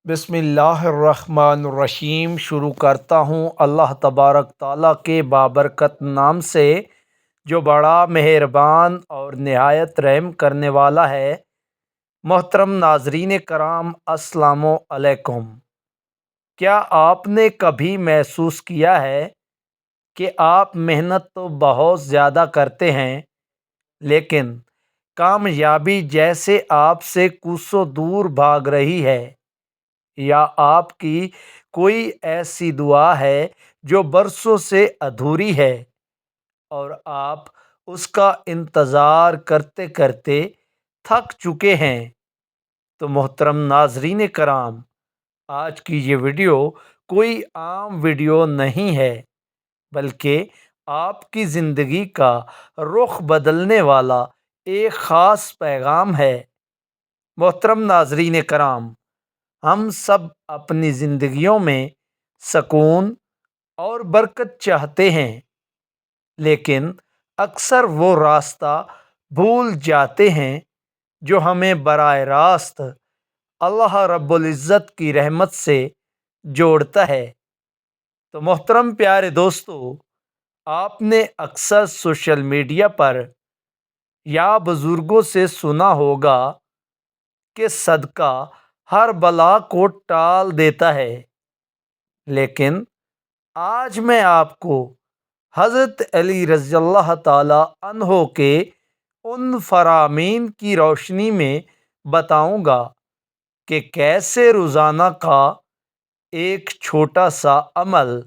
بسم اللہ الرحمن الرحیم شروع کرتا ہوں اللہ تبارک تعالیٰ کے بابرکت نام سے جو بڑا مہربان اور نہایت رحم کرنے والا ہے۔ محترم ناظرین کرام، السلام علیکم۔ کیا آپ نے کبھی محسوس کیا ہے کہ آپ محنت تو بہت زیادہ کرتے ہیں لیکن کامیابی جیسے آپ سے کوسوں دور بھاگ رہی ہے، یا آپ کی کوئی ایسی دعا ہے جو برسوں سے ادھوری ہے اور آپ اس کا انتظار کرتے کرتے تھک چکے ہیں؟ تو محترم ناظرین کرام، آج کی یہ ویڈیو کوئی عام ویڈیو نہیں ہے بلکہ آپ کی زندگی کا رخ بدلنے والا ایک خاص پیغام ہے۔ محترم ناظرین کرام، ہم سب اپنی زندگیوں میں سکون اور برکت چاہتے ہیں، لیکن اکثر وہ راستہ بھول جاتے ہیں جو ہمیں براہ راست اللہ رب العزت کی رحمت سے جوڑتا ہے۔ تو محترم پیارے دوستو، آپ نے اکثر سوشل میڈیا پر یا بزرگوں سے سنا ہوگا کہ صدقہ ہر بلا کو ٹال دیتا ہے، لیکن آج میں آپ کو حضرت علی رضی اللہ تعالی عنہ کے ان فرامین کی روشنی میں بتاؤں گا کہ کیسے روزانہ کا ایک چھوٹا سا عمل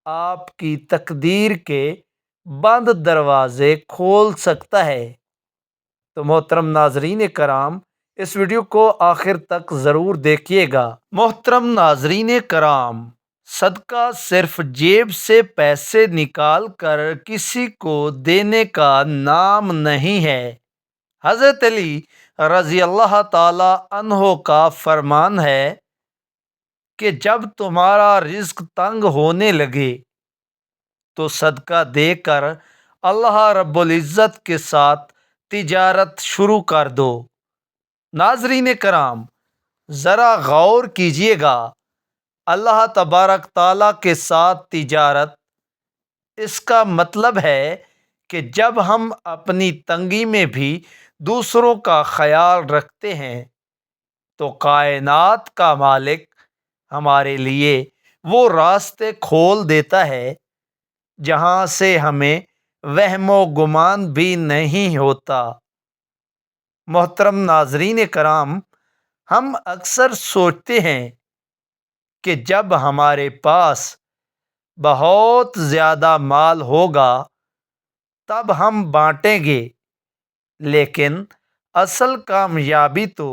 آپ کی تقدیر کے بند دروازے کھول سکتا ہے۔ تو محترم ناظرین کرام، اس ویڈیو کو آخر تک ضرور دیکھیے گا۔ محترم ناظرین کرام، صدقہ صرف جیب سے پیسے نکال کر کسی کو دینے کا نام نہیں ہے۔ حضرت علی رضی اللہ تعالی عنہ کا فرمان ہے کہ جب تمہارا رزق تنگ ہونے لگے تو صدقہ دے کر اللہ رب العزت کے ساتھ تجارت شروع کر دو۔ ناظرین کرام، ذرا غور کیجئے گا، اللہ تبارک تعالیٰ کے ساتھ تجارت، اس کا مطلب ہے کہ جب ہم اپنی تنگی میں بھی دوسروں کا خیال رکھتے ہیں تو کائنات کا مالک ہمارے لیے وہ راستے کھول دیتا ہے جہاں سے ہمیں وہم و گمان بھی نہیں ہوتا۔ محترم ناظرین کرام، ہم اکثر سوچتے ہیں کہ جب ہمارے پاس بہت زیادہ مال ہوگا تب ہم بانٹیں گے، لیکن اصل کامیابی تو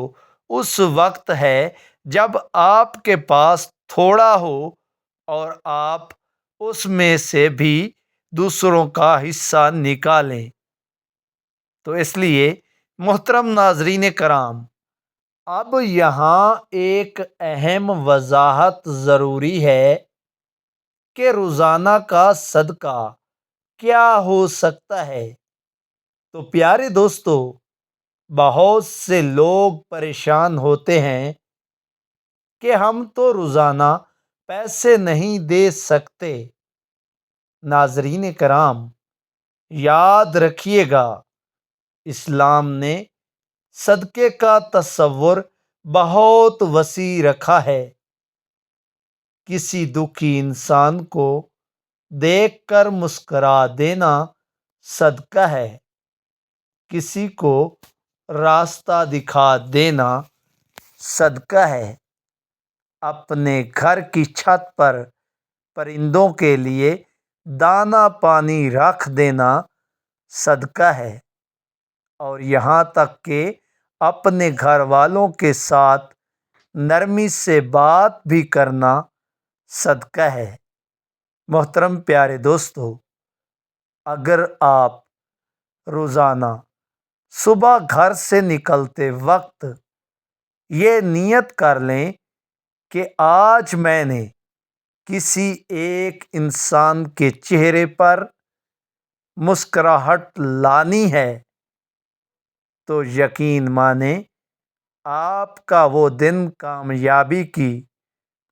اس وقت ہے جب آپ کے پاس تھوڑا ہو اور آپ اس میں سے بھی دوسروں کا حصہ نکالیں۔ تو اس لیے محترم ناظرین کرام، اب یہاں ایک اہم وضاحت ضروری ہے کہ روزانہ کا صدقہ کیا ہو سکتا ہے۔ تو پیارے دوستو، بہت سے لوگ پریشان ہوتے ہیں کہ ہم تو روزانہ پیسے نہیں دے سکتے۔ ناظرین کرام، یاد رکھیے گا، اسلام نے صدقے کا تصور بہت وسیع رکھا ہے۔ کسی دکھی انسان کو دیکھ کر مسکرا دینا صدقہ ہے، کسی کو راستہ دکھا دینا صدقہ ہے، اپنے گھر کی چھت پر پرندوں کے لیے دانہ پانی رکھ دینا صدقہ ہے، اور یہاں تک کہ اپنے گھر والوں کے ساتھ نرمی سے بات بھی کرنا صدقہ ہے۔ محترم پیارے دوستو، اگر آپ روزانہ صبح گھر سے نکلتے وقت یہ نیت کر لیں کہ آج میں نے کسی ایک انسان کے چہرے پر مسکراہٹ لانی ہے، تو یقین مانیں آپ کا وہ دن کامیابی کی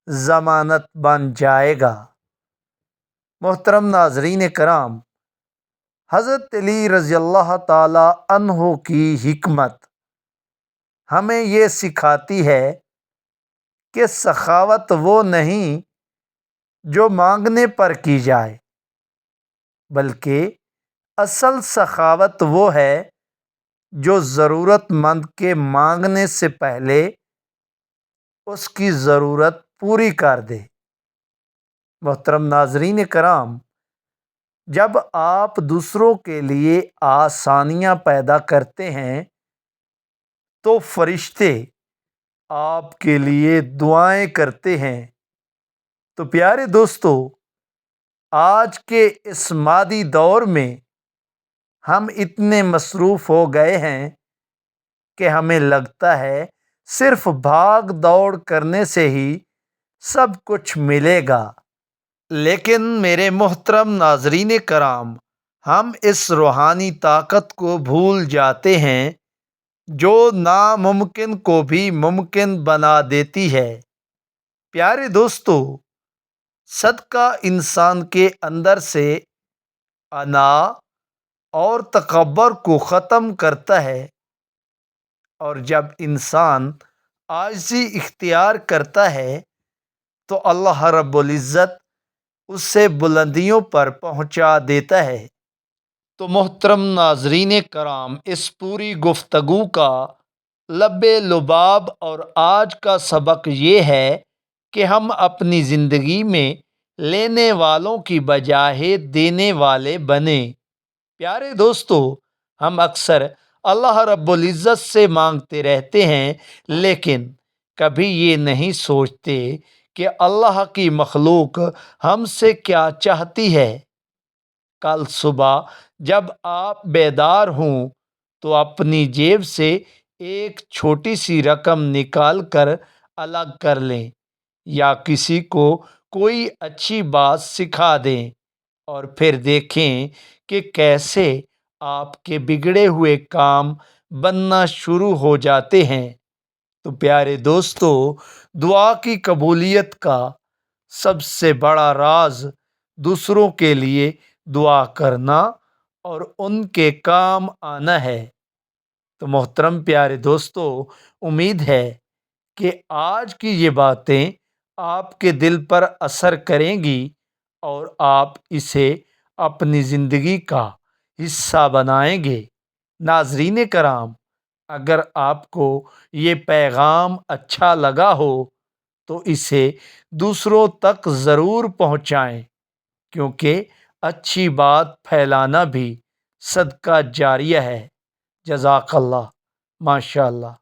ضمانت بن جائے گا۔ محترم ناظرین کرام، حضرت علی رضی اللہ تعالی عنہ کی حکمت ہمیں یہ سکھاتی ہے کہ سخاوت وہ نہیں جو مانگنے پر کی جائے، بلکہ اصل سخاوت وہ ہے جو ضرورت مند کے مانگنے سے پہلے اس کی ضرورت پوری کر دے۔ محترم ناظرین کرام، جب آپ دوسروں کے لیے آسانیاں پیدا کرتے ہیں تو فرشتے آپ کے لیے دعائیں کرتے ہیں۔ تو پیارے دوستو، آج کے اس مادی دور میں ہم اتنے مصروف ہو گئے ہیں کہ ہمیں لگتا ہے صرف بھاگ دوڑ کرنے سے ہی سب کچھ ملے گا، لیکن میرے محترم ناظرین کرام، ہم اس روحانی طاقت کو بھول جاتے ہیں جو ناممکن کو بھی ممکن بنا دیتی ہے۔ پیارے دوستو، صدقہ انسان کے اندر سے انا اور تکبر کو ختم کرتا ہے، اور جب انسان عاجزی اختیار کرتا ہے تو اللہ رب العزت اسے بلندیوں پر پہنچا دیتا ہے۔ تو محترم ناظرین کرام، اس پوری گفتگو کا لب لباب اور آج کا سبق یہ ہے کہ ہم اپنی زندگی میں لینے والوں کی بجائے دینے والے بنیں۔ پیارے دوستو، ہم اکثر اللہ رب العزت سے مانگتے رہتے ہیں، لیکن کبھی یہ نہیں سوچتے کہ اللہ کی مخلوق ہم سے کیا چاہتی ہے۔ کل صبح جب آپ بیدار ہوں تو اپنی جیب سے ایک چھوٹی سی رقم نکال کر الگ کر لیں، یا کسی کو کوئی اچھی بات سکھا دیں، اور پھر دیکھیں کہ کیسے آپ کے بگڑے ہوئے کام بننا شروع ہو جاتے ہیں۔ تو پیارے دوستو، دعا کی قبولیت کا سب سے بڑا راز دوسروں کے لیے دعا کرنا اور ان کے کام آنا ہے۔ تو محترم پیارے دوستو، امید ہے کہ آج کی یہ باتیں آپ کے دل پر اثر کریں گی اور آپ اسے اپنی زندگی کا حصہ بنائیں گے۔ ناظرین کرام، اگر آپ کو یہ پیغام اچھا لگا ہو تو اسے دوسروں تک ضرور پہنچائیں، کیونکہ اچھی بات پھیلانا بھی صدقہ جاریہ ہے۔ جزاک اللہ، ماشاء اللہ۔